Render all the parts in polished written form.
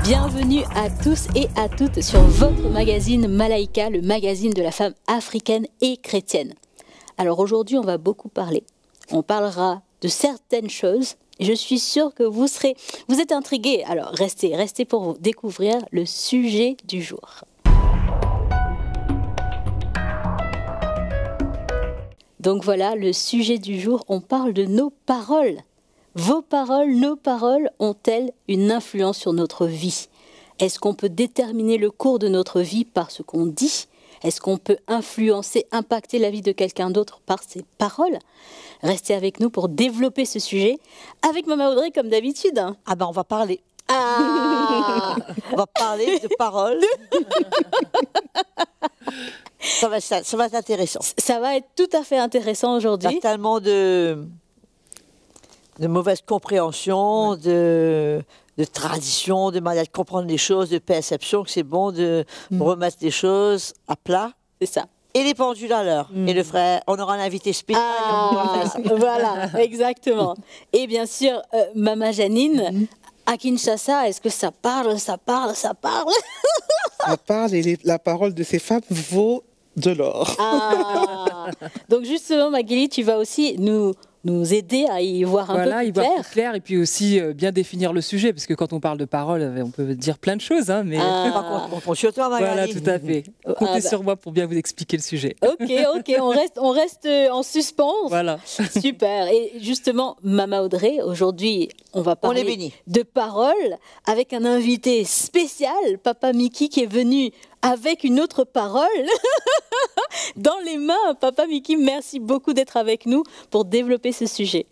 Bienvenue à tous et à toutes sur votre magazine Malaika, le magazine de la femme africaine et chrétienne. Alors aujourd'hui, on va beaucoup parler. On parlera de certaines choses. Et je suis sûre que vous êtes intrigués. Alors restez pour découvrir le sujet du jour. Donc voilà, le sujet du jour, on parle de nos paroles. Vos paroles, nos paroles ont-elles une influence sur notre vie? Est-ce qu'on peut déterminer le cours de notre vie par ce qu'on dit? Est-ce qu'on peut influencer, impacter la vie de quelqu'un d'autre par ses paroles? Restez avec nous pour développer ce sujet avec Maman Audrey comme d'habitude. Ah ben on va parler. Ah On va parler de paroles. Ça va être intéressant. Ça va être tout à fait intéressant aujourd'hui. Il y a tellement de mauvaise compréhension, de tradition, de manière de comprendre les choses, de perception, que c'est bon de remettre les choses à plat. C'est ça. Et les pendules à l'heure. Et le frère, on aura un invité spécial. Voilà, exactement. Et bien sûr, Maman Janine, à Kinshasa, est-ce que ça parle? Ça parle et la parole de ces femmes vaut de l'or. Ah. Donc justement, Magali, tu vas aussi nous aider à y voir un peu plus clair. Plus clair et puis aussi bien définir le sujet, parce que quand on parle de parole, on peut dire plein de choses. Hein, mais... On compte sur toi, Magali. Voilà, tout à fait. Comptez sur moi pour bien vous expliquer le sujet. Ok, on reste en suspens. Voilà. Super. Et justement, Maman Audrey, aujourd'hui, on va parler de paroles avec un invité spécial, Papa Mickey, qui est venu avec une autre parole dans les mains. Papa Mickey, merci beaucoup d'être avec nous pour développer ce sujet.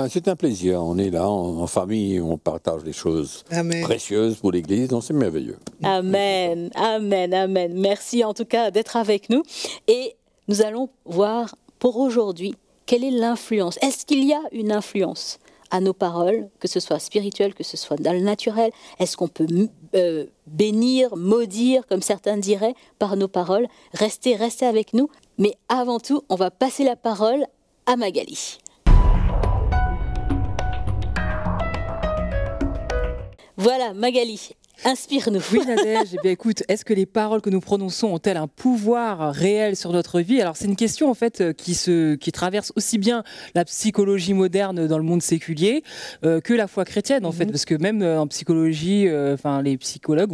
C'est un plaisir. On est là en famille, on partage des choses précieuses pour l'Église, donc c'est merveilleux. Amen, amen, amen. Merci en tout cas d'être avec nous. Et nous allons voir pour aujourd'hui quelle est l'influence. Est-ce qu'il y a une influence à nos paroles, que ce soit spirituel, que ce soit dans le naturel? Est-ce qu'on peut bénir, maudire, comme certains diraient, par nos paroles? Restez avec nous. Mais avant tout, on va passer la parole à Magali. Voilà, Magali, inspire-nous. Oui, Nadège, eh bien, écoute, est-ce que les paroles que nous prononçons ont-elles un pouvoir réel sur notre vie? Alors, c'est une question, en fait, qui traverse aussi bien la psychologie moderne dans le monde séculier que la foi chrétienne, en fait, parce que même en psychologie, les psychologues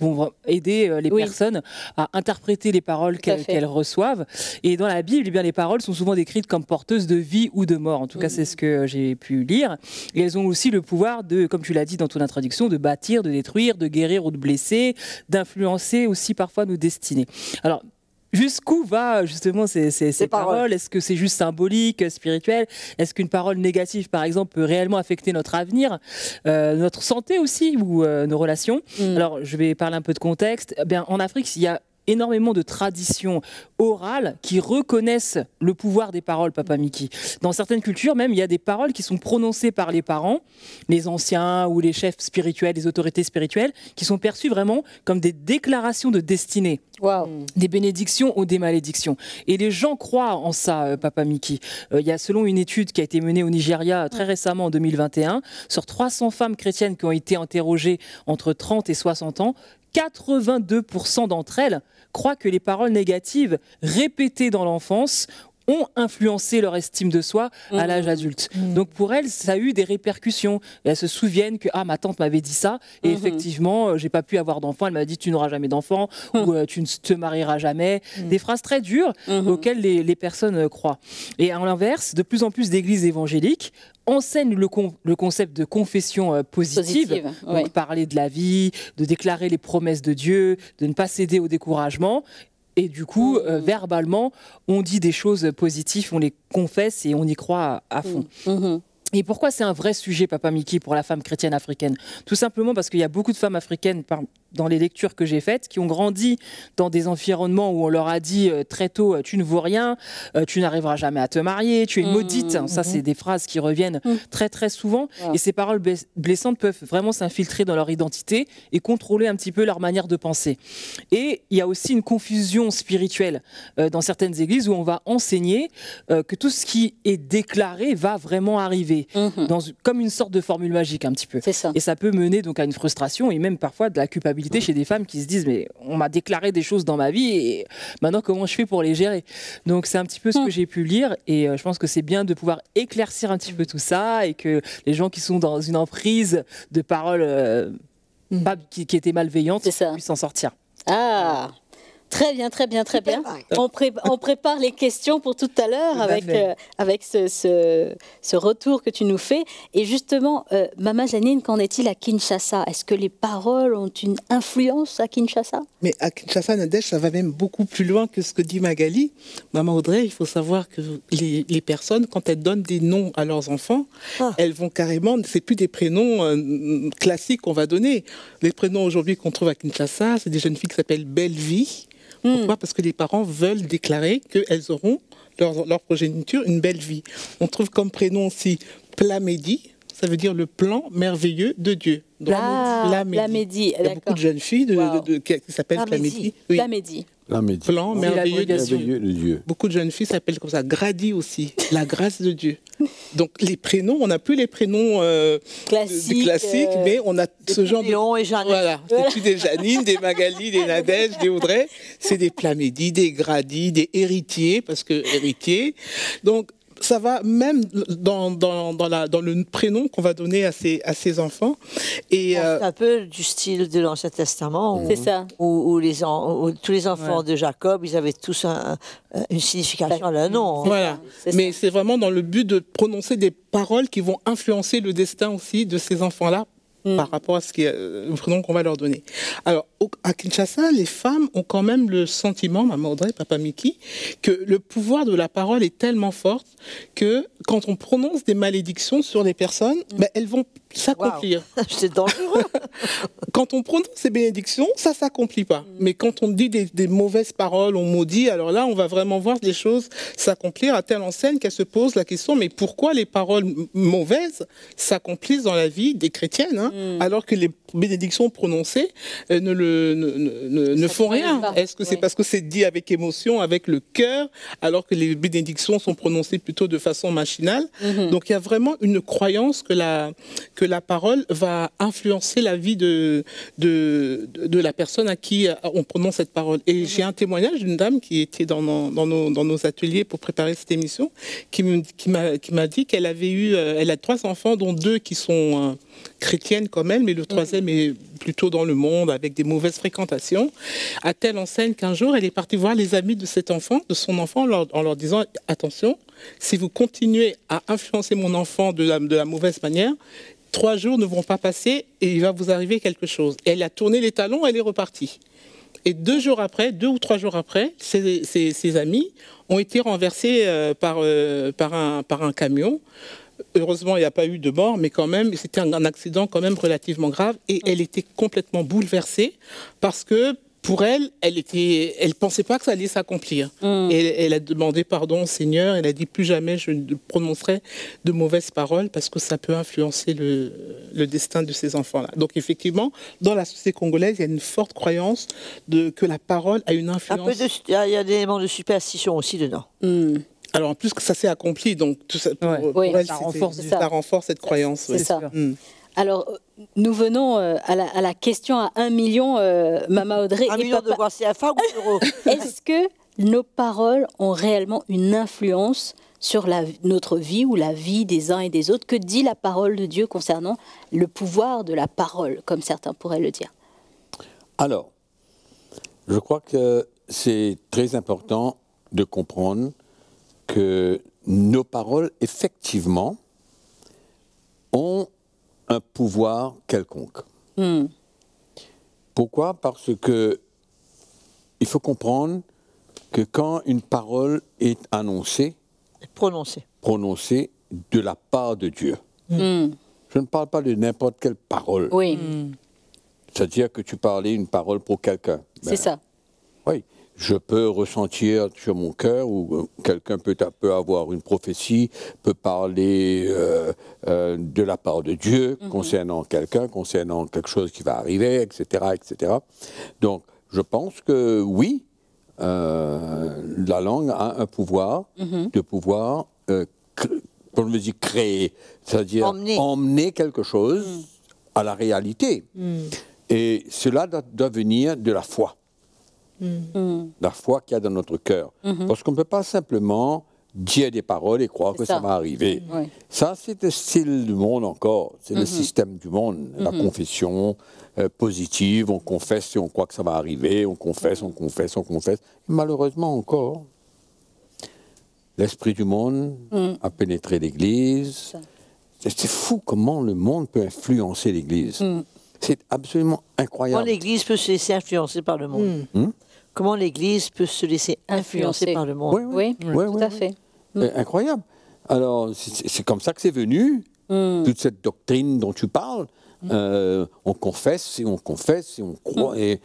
vont aider les personnes à interpréter les paroles qu'elles reçoivent. Et dans la Bible, eh bien, les paroles sont souvent décrites comme porteuses de vie ou de mort. En tout cas, c'est ce que j'ai pu lire. Et elles ont aussi le pouvoir de, comme tu l'as dit dans ton introduction, de bâtir, de détruire, de guérir ou de blesser, d'influencer aussi parfois nos destinées. Alors, jusqu'où va justement ces paroles? Est-ce que c'est juste symbolique, spirituel? Est-ce qu'une parole négative, par exemple, peut réellement affecter notre avenir, notre santé aussi, ou nos relations? Alors, je vais parler un peu de contexte. Eh bien, en Afrique, il y a énormément de traditions orales qui reconnaissent le pouvoir des paroles, Papa Mickey. Dans certaines cultures, même, il y a des paroles qui sont prononcées par les parents, les anciens ou les chefs spirituels, les autorités spirituelles, qui sont perçues vraiment comme des déclarations de destinée. Wow. Des bénédictions ou des malédictions. Et les gens croient en ça, Papa Mickey. Il y a, selon une étude qui a été menée au Nigeria très récemment, en 2021, sur 300 femmes chrétiennes qui ont été interrogées entre 30 et 60 ans, 82% d'entre elles croient que les paroles négatives répétées dans l'enfance ont influencé leur estime de soi à l'âge adulte. Donc pour elles, ça a eu des répercussions. Et elles se souviennent que ma tante m'avait dit ça, et effectivement, j'ai pas pu avoir d'enfant. Elle m'a dit tu n'auras jamais d'enfant, ou tu ne te marieras jamais. Des phrases très dures auxquelles les personnes croient. Et à l'inverse, de plus en plus d'églises évangéliques enseignent le concept de confession positive. Donc parler de la vie, de déclarer les promesses de Dieu, de ne pas céder au découragement. Et du coup, verbalement, on dit des choses positives, on les confesse et on y croit à fond. Et pourquoi c'est un vrai sujet, Papa Mickey, pour la femme chrétienne africaine? Tout simplement parce qu'il y a beaucoup de femmes africaines dans les lectures que j'ai faites, qui ont grandi dans des environnements où on leur a dit très tôt, tu ne vaux rien, tu n'arriveras jamais à te marier, tu es maudite. Ça, c'est des phrases qui reviennent très très souvent. Et ces paroles blessantes peuvent vraiment s'infiltrer dans leur identité et contrôler un petit peu leur manière de penser. Et il y a aussi une confusion spirituelle dans certaines églises où on va enseigner que tout ce qui est déclaré va vraiment arriver, comme une sorte de formule magique un petit peu. C'est ça. Et ça peut mener donc à une frustration et même parfois de la culpabilité chez des femmes qui se disent mais on m'a déclaré des choses dans ma vie et maintenant comment je fais pour les gérer? Donc c'est un petit peu ce que j'ai pu lire et je pense que c'est bien de pouvoir éclaircir un petit peu tout ça et que les gens qui sont dans une emprise de paroles qui étaient malveillantes puissent s'en sortir. Ah, très bien, très bien, très bien. On prépare les questions pour tout à l'heure avec ce retour que tu nous fais. Et justement, Mama Janine, qu'en est-il à Kinshasa? Est-ce que les paroles ont une influence à Kinshasa? Mais à Kinshasa, Nadège, ça va même beaucoup plus loin que ce que dit Magali. Maman Audrey, il faut savoir que les personnes, quand elles donnent des noms à leurs enfants, elles vont carrément, c'est plus des prénoms classiques qu'on va donner. Les prénoms aujourd'hui qu'on trouve à Kinshasa, c'est des jeunes filles qui s'appellent Belle Vie. Pourquoi? Parce que les parents veulent déclarer qu'elles auront leur progéniture une belle vie. On trouve comme prénom aussi Plamédie, ça veut dire le plan merveilleux de Dieu. Donc, Plamédie, il y a beaucoup de jeunes filles qui s'appellent Plamédie. Oui. Plamédie. Plan merveilleux de Dieu. Beaucoup de jeunes filles s'appellent comme ça. Grady aussi, la grâce de Dieu. Donc les prénoms, on n'a plus les prénoms classiques, mais on a ce genre de... Léon et Jeannine. Voilà, c'est plus des Janine, des Magali, des Nadège, des Audrey. C'est des Plamédie, des Grady, des héritiers, parce que héritiers. Donc ça va même dans le prénom qu'on va donner à ces enfants. Et c'est un peu du style de l'Ancien Testament. C'est ça. Où tous les enfants de Jacob, ils avaient tous une signification à leur nom. Voilà. Mais c'est vraiment dans le but de prononcer des paroles qui vont influencer le destin aussi de ces enfants-là par rapport à le prénom qu'on va leur donner. Alors, à Kinshasa, les femmes ont quand même le sentiment, Maman Audrey, Papa Miki, que le pouvoir de la parole est tellement fort que quand on prononce des malédictions sur les personnes, elles vont s'accomplir. C'est dangereux. Quand on prononce ces bénédictions, ça s'accomplit pas. Mais quand on dit des mauvaises paroles, on maudit, alors là, on va vraiment voir les choses s'accomplir à telle enseigne qu'elle se pose la question, mais pourquoi les paroles mauvaises s'accomplissent dans la vie des chrétiennes, alors que les bénédictions prononcées ne font rien? Est-ce que c'est parce que c'est dit avec émotion, avec le cœur, alors que les bénédictions sont prononcées plutôt de façon machinale? Donc il y a vraiment une croyance que la parole va influencer la vie de la personne à qui on prononce cette parole. Et j'ai un témoignage d'une dame qui était dans nos ateliers pour préparer cette émission, qui m'a dit qu'elle avait elle a 3 enfants, dont 2 qui sont chrétiennes comme elle, mais le 3e est plutôt dans le monde avec des mauvaises fréquentations, à telle enseigne qu'un jour elle est partie voir les amis de son enfant en leur disant attention, si vous continuez à influencer mon enfant de la mauvaise manière, 3 jours ne vont pas passer et il va vous arriver quelque chose. Et elle a tourné les talons, elle est repartie. Et 2 ou 3 jours après, ses amis ont été renversés par un camion. Heureusement, il n'y a pas eu de mort, mais quand même, c'était un accident quand même relativement grave. Et elle était complètement bouleversée parce que pour elle, elle pensait pas que ça allait s'accomplir. Et elle a demandé pardon au Seigneur. Elle a dit plus jamais je ne prononcerai de mauvaises paroles parce que ça peut influencer le destin de ces enfants-là. Donc effectivement, dans la société congolaise, il y a une forte croyance que la parole a une influence. Il y a des éléments de superstition aussi dedans. Alors en plus que ça s'est accompli, donc tout ça, pour elle, ça renforce cette croyance. C'est ça. Alors, nous venons à la question à 1 million, Mama Audrey. 1 million de quoi, c'est un franc ou d'euros? Est-ce que nos paroles ont réellement une influence sur notre vie ou la vie des uns et des autres? Que dit la parole de Dieu concernant le pouvoir de la parole, comme certains pourraient le dire? Alors, je crois que c'est très important de comprendre que nos paroles, effectivement, ont un pouvoir quelconque. Pourquoi? Parce que il faut comprendre que quand une parole est annoncée, prononcée de la part de Dieu, je ne parle pas de n'importe quelle parole. C'est-à-dire que tu parlais une parole pour quelqu'un. C'est ça. Oui, je peux ressentir sur mon cœur, ou quelqu'un peut avoir une prophétie, peut parler de la part de Dieu concernant quelqu'un, concernant quelque chose qui va arriver, etc., etc. Donc, je pense que oui, la langue a un pouvoir de pouvoir, comme je dis, créer, c'est-à-dire emmener quelque chose à la réalité. Et cela doit venir de la foi. La foi qu'il y a dans notre cœur. Parce qu'on ne peut pas simplement dire des paroles et croire que ça va arriver. Ça, c'est le style du monde encore. C'est le système du monde. La confession positive, on confesse et on croit que ça va arriver. On confesse, on confesse, on confesse. Et malheureusement encore, l'esprit du monde a pénétré l'Église. C'est fou comment le monde peut influencer l'Église. C'est absolument incroyable. Comment l'Église peut se laisser influencer par le monde. Comment l'Église peut se laisser influencer par le monde. Oui, tout à fait. Incroyable. Alors, c'est comme ça que c'est venu, toute cette doctrine dont tu parles. On confesse et on confesse et on croit, et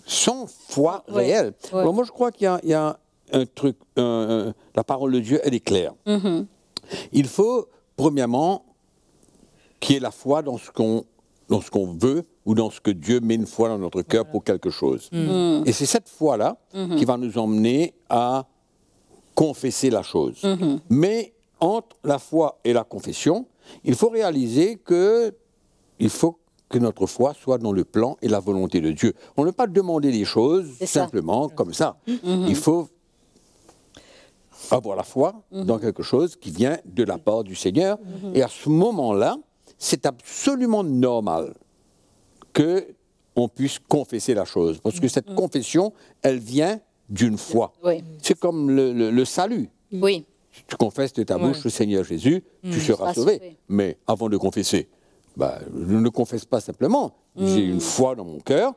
sans foi réelle. Alors moi, je crois qu'il y a un truc, la parole de Dieu, elle est claire. Il faut, premièrement, qu'il y ait la foi dans ce qu'on veut, ou dans ce que Dieu met une foi dans notre cœur pour quelque chose. Et c'est cette foi-là qui va nous emmener à confesser la chose. Mais entre la foi et la confession, il faut réaliser qu'il faut que notre foi soit dans le plan et la volonté de Dieu. On ne peut pas demander les choses simplement comme ça. Il faut avoir la foi dans quelque chose qui vient de la part du Seigneur. Et à ce moment-là, c'est absolument normal qu'on puisse confesser la chose. Parce que cette confession, elle vient d'une foi. C'est comme le salut. Oui. Tu confesses de ta bouche le Seigneur Jésus, tu seras sauvé. Mais avant de confesser, je ne confesse pas simplement. J'ai une foi dans mon cœur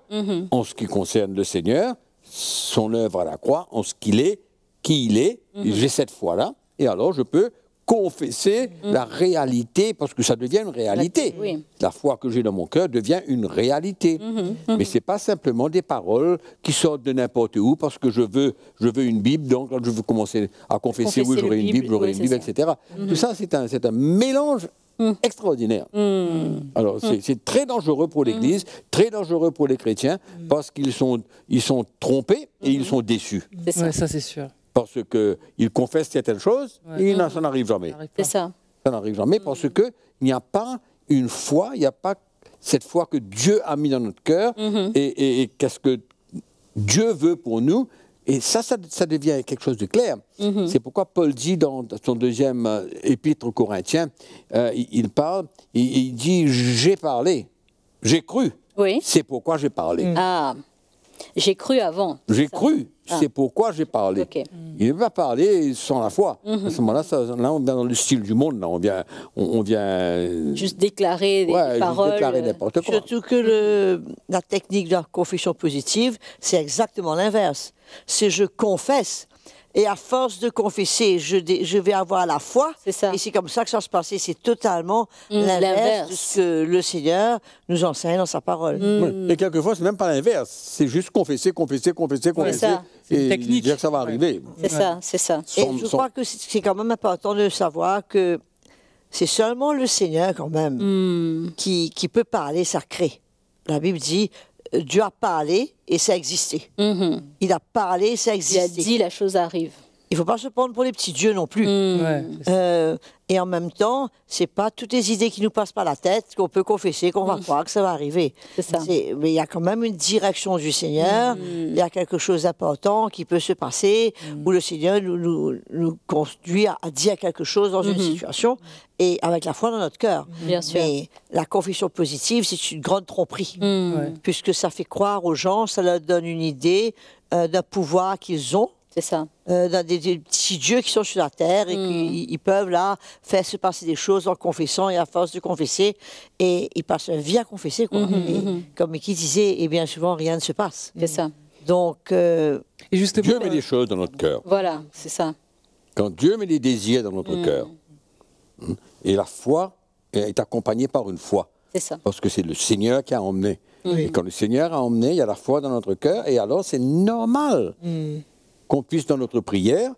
en ce qui concerne le Seigneur, son œuvre à la croix, en ce qu'il est, qui il est. J'ai cette foi-là. Et alors, je peux confesser la réalité, parce que ça devient une réalité. La foi que j'ai dans mon cœur devient une réalité. Mais ce n'est pas simplement des paroles qui sortent de n'importe où, parce que je veux une Bible, donc je veux commencer à confesser, oui, j'aurai une Bible, j'aurai une Bible, etc. Tout ça, c'est un mélange extraordinaire. Alors, c'est très dangereux pour l'Église, très dangereux pour les chrétiens, parce qu'ils sont trompés et ils sont déçus. Ça, c'est sûr. Parce qu'ils confessent certaines choses et ça n'arrive jamais. C'est ça. Ça n'arrive jamais parce qu'il n'y a pas une foi, il n'y a pas cette foi que Dieu a mis dans notre cœur et qu'est-ce que Dieu veut pour nous. Et ça devient quelque chose de clair. C'est pourquoi Paul dit dans son deuxième épître aux Corinthiens, il parle, il dit « j'ai parlé, j'ai cru, c'est pourquoi j'ai parlé ». Ah, j'ai cru avant. J'ai cru, c'est pourquoi j'ai parlé. Il ne va pas parler sans la foi. À ce moment-là, là, on vient dans le style du monde. Là, on vient juste déclarer des paroles. Juste déclarer n'importe quoi. Surtout que la technique de la confession positive, c'est exactement l'inverse. C'est je confesse. Et à force de confesser, je vais avoir la foi. C'est ça. Et c'est comme ça que ça va se passer. C'est totalement l'inverse de ce que le Seigneur nous enseigne dans sa parole. Et quelquefois, c'est même pas l'inverse. C'est juste confesser. C'est une technique. Dire que ça va arriver. C'est ça. Et je crois que c'est quand même important de savoir que c'est seulement le Seigneur quand même qui peut parler, ça crée. La Bible dit... Dieu a parlé et ça a existé. Il a parlé et ça a existé. Il a dit, la chose arrive. Il ne faut pas se prendre pour les petits dieux non plus. Et en même temps, ce n'est pas toutes les idées qui nous passent par la tête qu'on peut confesser, qu'on va croire que ça va arriver. C'est ça. Mais il y a quand même une direction du Seigneur. Il y a quelque chose d'important qui peut se passer où le Seigneur nous conduit à dire quelque chose dans une situation et avec la foi dans notre cœur. Bien sûr. Mais la confession positive, c'est une grande tromperie. Puisque ça fait croire aux gens, ça leur donne une idée d'un pouvoir qu'ils ont. C'est ça. Des petits dieux qui sont sur la terre et qui peuvent là faire se passer des choses en confessant et à force de confesser et ils passent leur vie à confesser quoi. Et, comme Mickey disait, et bien souvent rien ne se passe. C'est ça. Donc et justement, Dieu met des choses dans notre cœur. Voilà, c'est ça. Quand Dieu met des désirs dans notre cœur, et la foi est accompagnée par une foi. C'est ça. Parce que c'est le Seigneur qui a emmené. Et quand le Seigneur a emmené, il y a la foi dans notre cœur, et alors c'est normal qu'on puisse dans notre prière,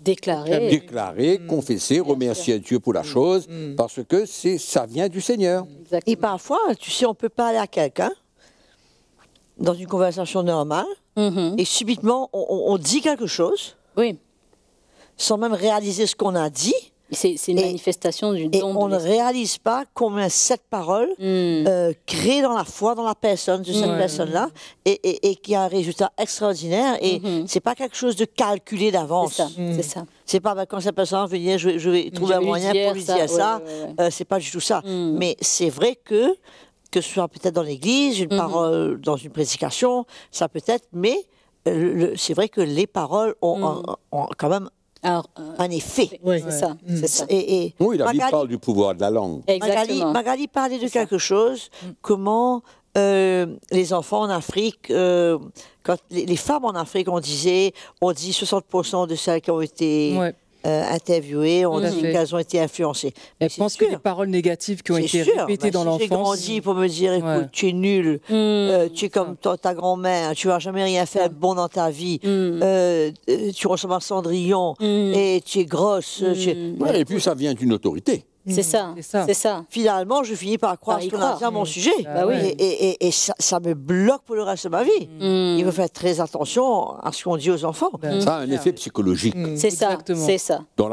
déclarer, confesser, remercier Dieu pour la chose, parce que ça vient du Seigneur. Exactement. Et parfois, tu sais, on peut parler à quelqu'un dans une conversation normale, et subitement, on dit quelque chose, Oui, sans même réaliser ce qu'on a dit, c'est une manifestation du et don on de ne l'esprit. réalise pas combien cette parole crée dans la foi, dans la personne de cette personne-là, et qui a un résultat extraordinaire. Et c'est pas quelque chose de calculé d'avance. C'est ça. C'est pas quand cette personne va venir, je vais trouver un vais lui moyen dire pour lui dire ça. ouais. C'est pas du tout ça. Mais c'est vrai que ce soit peut-être dans l'église, une parole dans une prédication, ça peut être, mais c'est vrai que les paroles ont quand même Alors, un effet. Oui. c'est ça, c'est ça. Et Oui, la Bible Magali- parle du pouvoir de la langue. Exactement. Magali parlait de quelque chose, comment les enfants en Afrique, quand les femmes en Afrique, on dit 60% de celles qui ont été Ouais. interviewées, on Tout à dit fait. qu'elles ont été influencées. Mais Elle c'est pense que sûr. les paroles négatives qui ont C'est été sûr. répétées dans Si j'ai l'enfance. grandi pour me dire, écoute, Ouais. tu es nul, tu es comme ta grand-mère, tu vas jamais rien faire de bon dans ta vie, tu ressembles à Cendrillon, et tu es grosse. Ouais, et puis ça vient d'une autorité. C'est ça, C'est ça. c'est ça. Finalement, je finis par croire Par y ce qu'on a croire. dit à mon sujet. Bah oui. Et ça me bloque pour le reste de ma vie. Il faut faire très attention à ce qu'on dit aux enfants. Ça a un effet psychologique C'est ça, Exactement. c'est ça. dans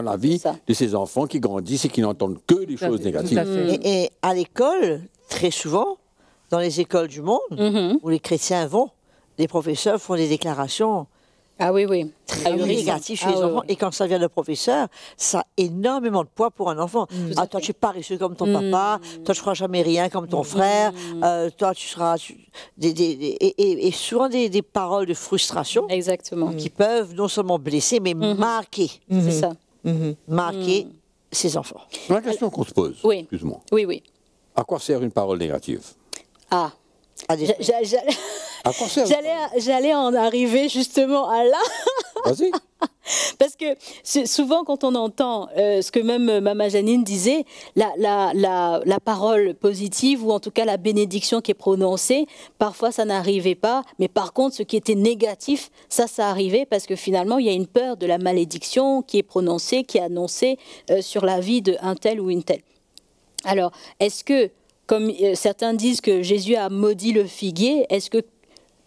la vie C'est ça. de ces enfants qui grandissent et qui n'entendent que des Tout à choses fait, négatives. tout à fait. Et à l'école, très souvent, dans les écoles du monde, où les chrétiens vont, les professeurs font des déclarations Ah oui, oui. très Ahurissant. négatives chez Ah les oui, enfants. oui. Et quand ça vient de professeur, ça a énormément de poids pour un enfant. Ah, toi, tu es paresseux comme ton papa, toi, tu ne feras jamais rien comme ton frère, toi, tu seras... et souvent des paroles de frustration Exactement. qui peuvent non seulement blesser, mais marquer, C'est ça. marquer ses enfants. La question qu'on se pose, Oui. excuse-moi, Oui, oui. à quoi sert une parole négative? Ah. À des- À quoi sert J'allais en arriver justement à là. Vas-y. Parce que souvent, quand on entend ce que même Mama Janine disait, la parole positive, ou en tout cas la bénédiction qui est prononcée, parfois ça n'arrivait pas. Mais par contre, ce qui était négatif, ça arrivait parce que finalement, il y a une peur de la malédiction qui est prononcée, qui est annoncée sur la vie d'un tel ou une telle. Alors, est-ce que, comme certains disent que Jésus a maudit le figuier, est-ce que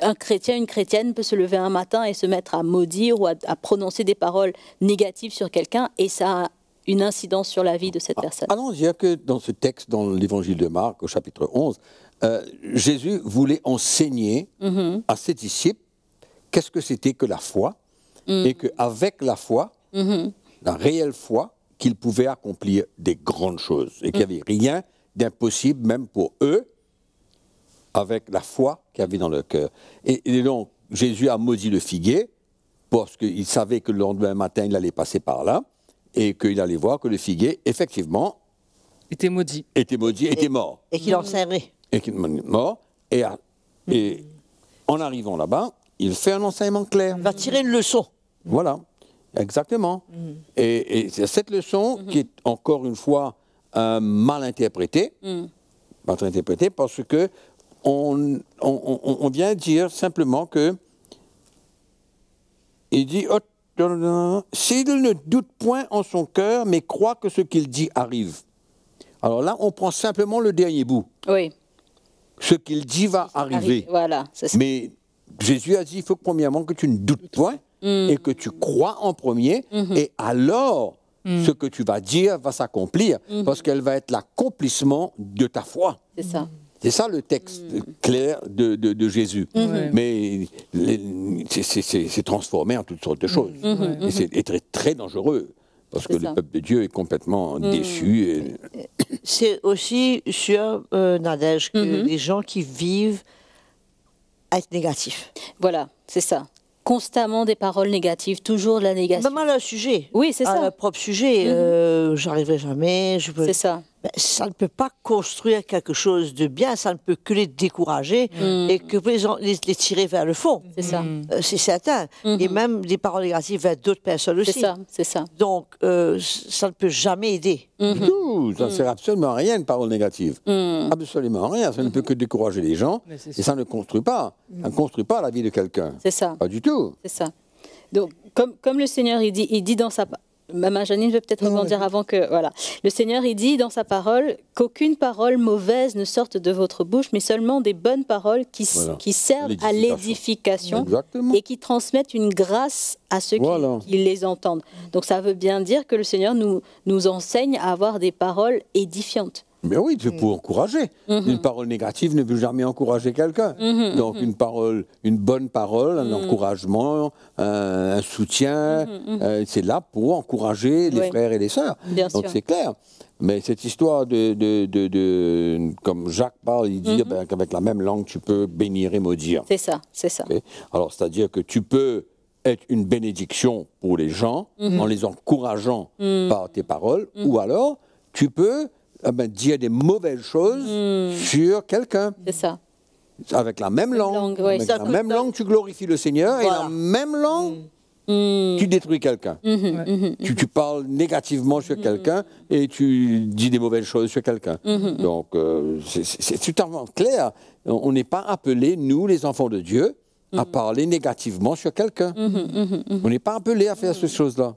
un chrétien, une chrétienne peut se lever un matin et se mettre à maudire ou à prononcer des paroles négatives sur quelqu'un et ça a une incidence sur la vie de cette personne? Allons dire que dans ce texte, dans l'évangile de Marc, au chapitre 11, Jésus voulait enseigner à ses disciples qu'est-ce que c'était que la foi, et qu'avec la foi, la réelle foi, qu'ils pouvaient accomplir des grandes choses, et qu'il n'y avait rien d'impossible, même pour eux, avec la foi qu'il y avait dans leur cœur. Et donc, Jésus a maudit le figuier, parce qu'il savait que le lendemain matin, il allait passer par là, et qu'il allait voir que le figuier, effectivement, Était maudit. était maudit, était mort. Et qu'il enseignerait. Et qu'il est mort. Et en arrivant là-bas, il fait un enseignement clair. Il va tirer une leçon. Voilà, exactement. Et c'est cette leçon qui est encore une fois mal interprétée. Mal interprétée parce que on vient dire simplement que il dit s'il ne doute point en son cœur, mais croit que ce qu'il dit arrive. Alors là, on prend simplement le dernier bout. Oui. Ce qu'il dit va arriver. Voilà, c'est ça. Mais Jésus a dit, il faut que premièrement que tu ne doutes point et que tu crois en premier, et alors ce que tu vas dire va s'accomplir, parce qu'elle va être l'accomplissement de ta foi. C'est ça. C'est ça le texte clair de Jésus. Mais c'est transformé en toutes sortes de choses. Et c'est très, très dangereux, parce que C'est le ça. peuple de Dieu est complètement déçu. Et... C'est aussi sûr, Nadège, que les gens qui vivent à être négatifs. Voilà, c'est ça. Constamment des paroles négatives, toujours de la négation. Même à leur sujet. Oui, c'est À ça. leur propre sujet. J'arriverai jamais. C'est ça. Ben, ça ne peut pas construire quelque chose de bien, ça ne peut que les décourager et que les tirer vers le fond. C'est ça. C'est certain. Et même des paroles négatives vers d'autres personnes aussi. C'est ça, c'est ça. Donc, ça ne peut jamais aider. tout. Ça ne sert absolument à rien, une parole négative. Absolument rien. Ça ne peut que décourager les gens. Et ça ne construit pas. Ça ne construit pas la vie de quelqu'un. C'est ça. Pas du tout. C'est ça. Donc, comme le Seigneur, il dit dans sa... Maman Janine veut peut-être rebondir avant que... Voilà. Le Seigneur, il dit dans sa parole qu'aucune parole mauvaise ne sorte de votre bouche, mais seulement des bonnes paroles qui servent à l'édification et qui transmettent une grâce à ceux qui les entendent. Donc ça veut bien dire que le Seigneur nous enseigne à avoir des paroles édifiantes. Mais oui, c'est pour encourager. Une parole négative ne veut jamais encourager quelqu'un. Donc une bonne parole, un encouragement, un soutien, c'est là pour encourager les frères et les sœurs. Donc c'est clair. Mais cette histoire comme Jacques parle, il dit qu'avec la même langue, tu peux bénir et maudire. C'est ça, c'est ça. Okay. Alors c'est-à-dire que tu peux être une bénédiction pour les gens en les encourageant par tes paroles, ou alors tu peux dire des mauvaises choses sur quelqu'un. C'est ça. Avec la même langue. Avec la même langue, tu glorifies le Seigneur. Et la même langue, tu détruis quelqu'un. Tu parles négativement sur quelqu'un et tu dis des mauvaises choses sur quelqu'un. Donc, c'est totalement clair. On n'est pas appelés, nous, les enfants de Dieu, à parler négativement sur quelqu'un. On n'est pas appelés à faire ces choses-là.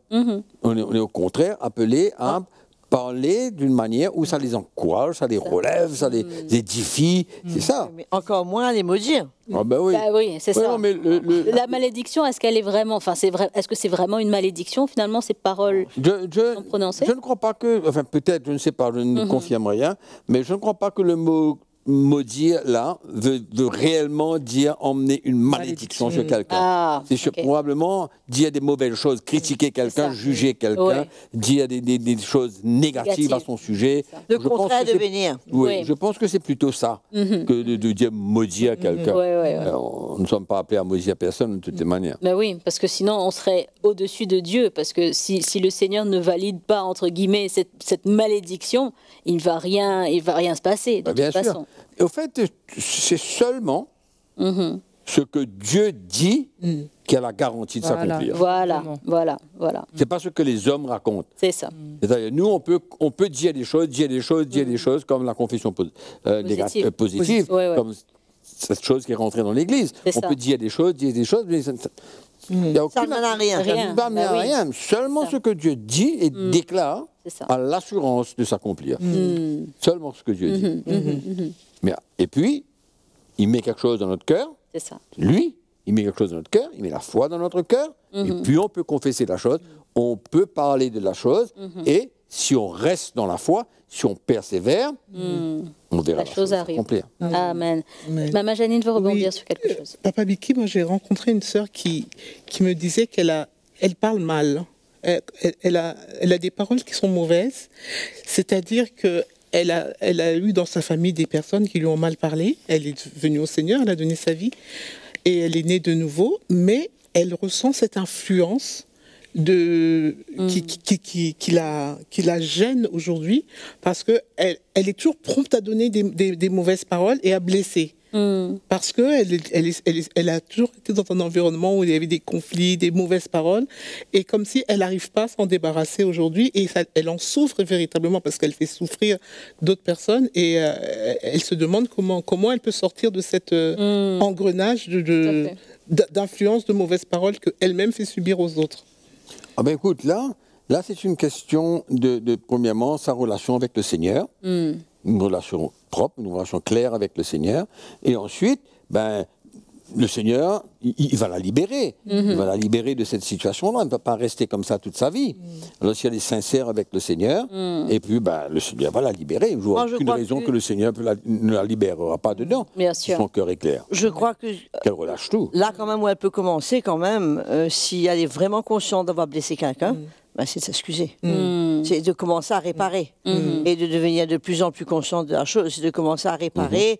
On est au contraire appelés à parler d'une manière où ça les encourage, ça les relève, ça les édifie, c'est ça. Mais encore moins les maudire. Ah ben oui. Bah oui, c'est ça. Non, mais la malédiction, est-ce qu'elle est vraiment, enfin, est-ce que c'est vraiment une malédiction finalement ces paroles sont prononcées? Je ne crois pas que, enfin peut-être, je ne sais pas, je ne confirme rien, mais je ne crois pas que le mot maudire là veut réellement dire emmener une malédiction sur quelqu'un. C'est probablement dire des mauvaises choses, critiquer quelqu'un, juger quelqu'un, dire des choses négatives à son sujet. Le contraire de bénir. Oui, je pense que c'est plutôt ça que de dire maudire quelqu'un. Nous ne sommes pas appelés à maudire personne de toutes les manières. Ben oui, parce que sinon on serait au-dessus de Dieu, parce que si le Seigneur ne valide pas entre guillemets cette malédiction, il ne va rien se passer de toute façon. Et au fait, c'est seulement ce que Dieu dit qui a la garantie de s'accomplir. Voilà. C'est pas ce que les hommes racontent. C'est ça. C'est-à-dire, nous, on peut dire des choses, comme la confession positive, comme cette chose qui est rentrée dans l'Église. On peut dire des choses, mais ça n'y a aucune... Ça n'a rien. Ça n'a rien. Seulement ce que Dieu dit et déclare a l'assurance de s'accomplir. Seulement ce que Dieu dit. Et puis, il met quelque chose dans notre cœur. C'est ça. Lui, il met quelque chose dans notre cœur, il met la foi dans notre cœur, et puis on peut confesser la chose, on peut parler de la chose, et si on reste dans la foi, si on persévère, on verra la chose s'accomplir. Amen. Maman Janine veut rebondir sur quelque chose. Papa Biki, moi j'ai rencontré une sœur qui me disait qu'elle parle mal. Elle a des paroles qui sont mauvaises, c'est-à-dire que elle a eu dans sa famille des personnes qui lui ont mal parlé. Elle est venue au Seigneur, elle a donné sa vie et elle est née de nouveau, mais elle ressent cette influence qui la gêne aujourd'hui parce qu'elle est toujours prompte à donner des mauvaises paroles et à blesser. Parce qu'elle a toujours été dans un environnement où il y avait des conflits, des mauvaises paroles, et comme si elle n'arrive pas à s'en débarrasser aujourd'hui, et elle en souffre véritablement parce qu'elle fait souffrir d'autres personnes, et elle se demande comment elle peut sortir de cet engrenage d'influence de mauvaises paroles qu'elle-même fait subir aux autres. Ah ben écoute, là c'est une question de premièrement, sa relation avec le Seigneur. Une relation propre, une relation claire avec le Seigneur. Et ensuite, le Seigneur, il va la libérer. Il va la libérer de cette situation-là. Elle ne va pas rester comme ça toute sa vie. Alors, si elle est sincère avec le Seigneur, et puis le Seigneur va la libérer. Il n'y a aucune raison que le Seigneur ne la libérera pas dedans. Bien sûr. Si son cœur est clair. Je crois que... Qu'elle relâche tout. Là, quand même, où elle peut commencer, quand même, si elle est vraiment consciente d'avoir blessé quelqu'un, c'est de s'excuser. C'est de commencer à réparer. Et de devenir de plus en plus consciente de la chose. C'est de commencer à réparer...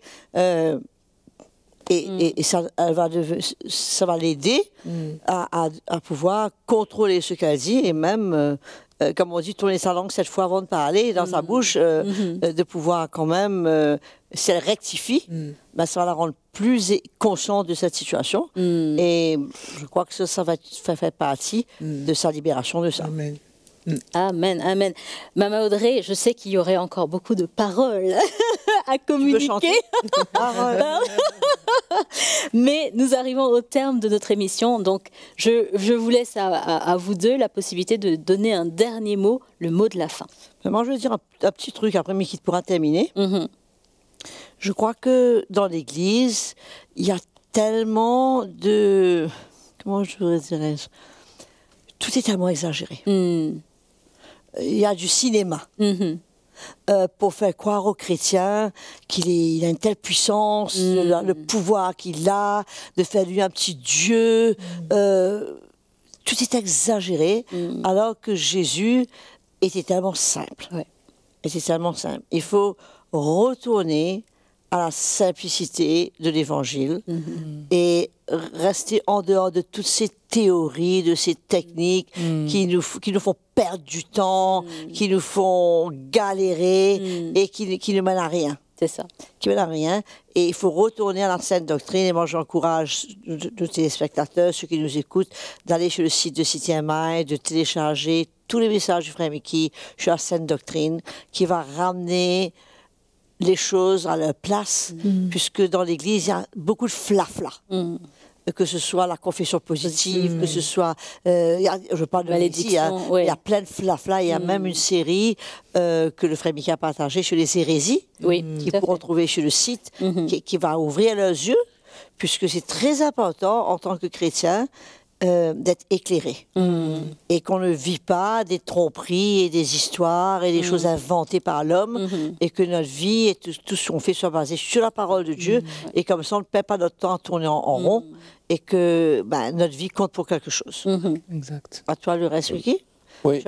Et ça va l'aider à pouvoir contrôler ce qu'elle dit et même, comme on dit, tourner sa langue 7 fois avant de parler dans sa bouche, de pouvoir quand même, si elle rectifie, ça va la rendre plus consciente de cette situation. Et je crois que ça va faire partie de sa libération de ça. Amen. Amen, amen. Maman Audrey, je sais qu'il y aurait encore beaucoup de paroles à communiquer. Mais nous arrivons au terme de notre émission. Donc, je vous laisse à vous deux la possibilité de donner un dernier mot, le mot de la fin. Moi, je vais dire un petit truc, après Miki pourra terminer. Je crois que dans l'Église, il y a tellement de... Comment je voudrais dire? Tout est tellement exagéré. Il y a du cinéma pour faire croire aux chrétiens qu'il a une telle puissance, le pouvoir qu'il a, de faire de lui un petit Dieu. Tout est exagéré, alors que Jésus était tellement simple. Était tellement simple. Il faut retourner à la simplicité de l'Évangile et rester en dehors de toutes ces théories, de ces techniques qui nous font perdre du temps, qui nous font galérer et qui ne mènent à rien. C'est ça. Qui mènent à rien. Et il faut retourner à la sainte doctrine. Et moi, j'encourage nos téléspectateurs, ceux qui nous écoutent, d'aller sur le site de City MI, de télécharger tous les messages du frère Miki sur la sainte doctrine, qui va ramener les choses à leur place, puisque dans l'Église, il y a beaucoup de flafla. Que ce soit la confession positive, que ce soit... je parle de malédiction, il y a plein de flafla. Il y a même une série que le frère Miki a partagée sur les hérésies, qu'ils pourront trouver sur le site, qui va ouvrir leurs yeux, puisque c'est très important, en tant que chrétien, d'être éclairé. Et qu'on ne vit pas des tromperies et des histoires et des choses inventées par l'homme, et que notre vie et tout ce qu'on fait soit basé sur la parole de Dieu, et comme ça on ne perd pas notre temps à tourner en rond, et que notre vie compte pour quelque chose. Exact. À toi le reste, Miki? Oui.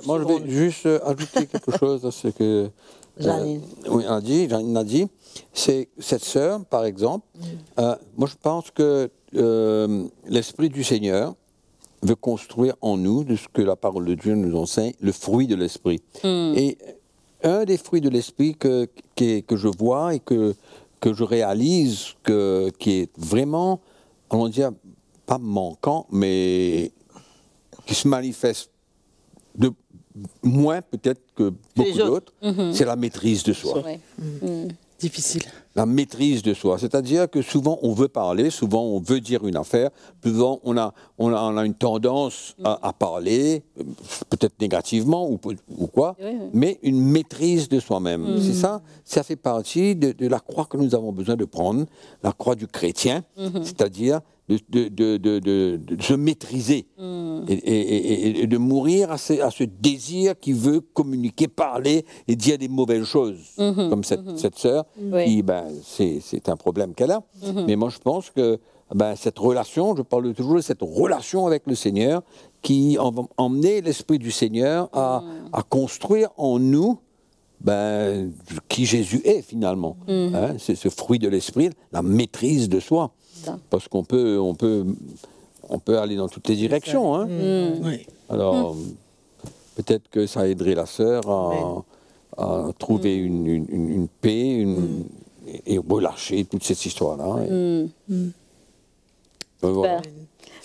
Moi je vais juste ajouter quelque chose à ce que Janine a dit. C'est cette sœur, par exemple. Moi je pense que l'Esprit du Seigneur veut construire en nous, de ce que la parole de Dieu nous enseigne, le fruit de l'Esprit. Et un des fruits de l'Esprit que je vois et que je réalise, qui est vraiment, on va dire, pas manquant, mais qui se manifeste de moins peut-être que beaucoup d'autres, c'est la maîtrise de soi. Difficile. La maîtrise de soi. C'est-à-dire que souvent on veut parler, souvent on veut dire une affaire, souvent on a une tendance à parler, peut-être négativement ou quoi, mais une maîtrise de soi-même. C'est ça, ça fait partie de la croix que nous avons besoin de prendre, la croix du chrétien, c'est-à-dire de se maîtriser et de mourir à ce désir qui veut communiquer, parler et dire des mauvaises choses, comme cette sœur, qui, c'est un problème qu'elle a. Mais moi, je pense que cette relation, je parle toujours de cette relation avec le Seigneur, qui va emmener l'Esprit du Seigneur à construire en nous qui Jésus est finalement. C'est ce fruit de l'Esprit, la maîtrise de soi. Parce qu'on peut aller dans toutes les directions. Alors, peut-être que ça aiderait la sœur à trouver une paix et relâcher toute cette histoire-là. Voilà.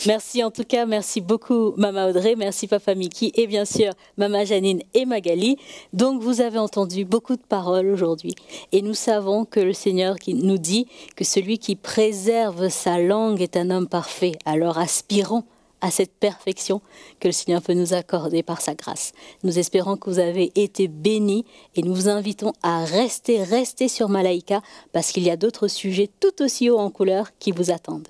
Merci en tout cas, merci beaucoup Maman Audrey, merci Papa Miki et bien sûr Maman Janine et Magali. Donc vous avez entendu beaucoup de paroles aujourd'hui et nous savons que le Seigneur qui nous dit que celui qui préserve sa langue est un homme parfait. Alors aspirons à cette perfection que le Seigneur peut nous accorder par sa grâce. Nous espérons que vous avez été bénis et nous vous invitons à rester sur Malaika parce qu'il y a d'autres sujets tout aussi hauts en couleur qui vous attendent.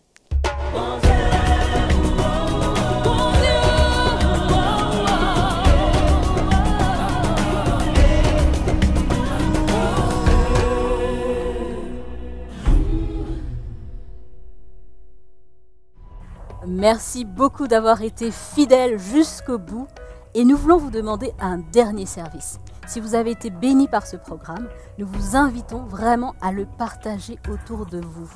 Merci beaucoup d'avoir été fidèles jusqu'au bout et nous voulons vous demander un dernier service. Si vous avez été bénis par ce programme, nous vous invitons vraiment à le partager autour de vous.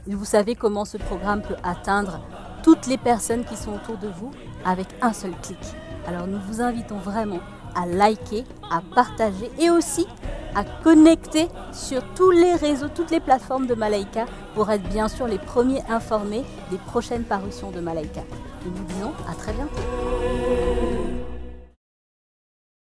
Et vous savez comment ce programme peut atteindre toutes les personnes qui sont autour de vous avec un seul clic. Alors nous vous invitons vraiment à liker, à partager et aussi à connecter sur tous les réseaux, toutes les plateformes de Malaika pour être bien sûr les premiers informés des prochaines parutions de Malaika. Nous vous disons à très bientôt.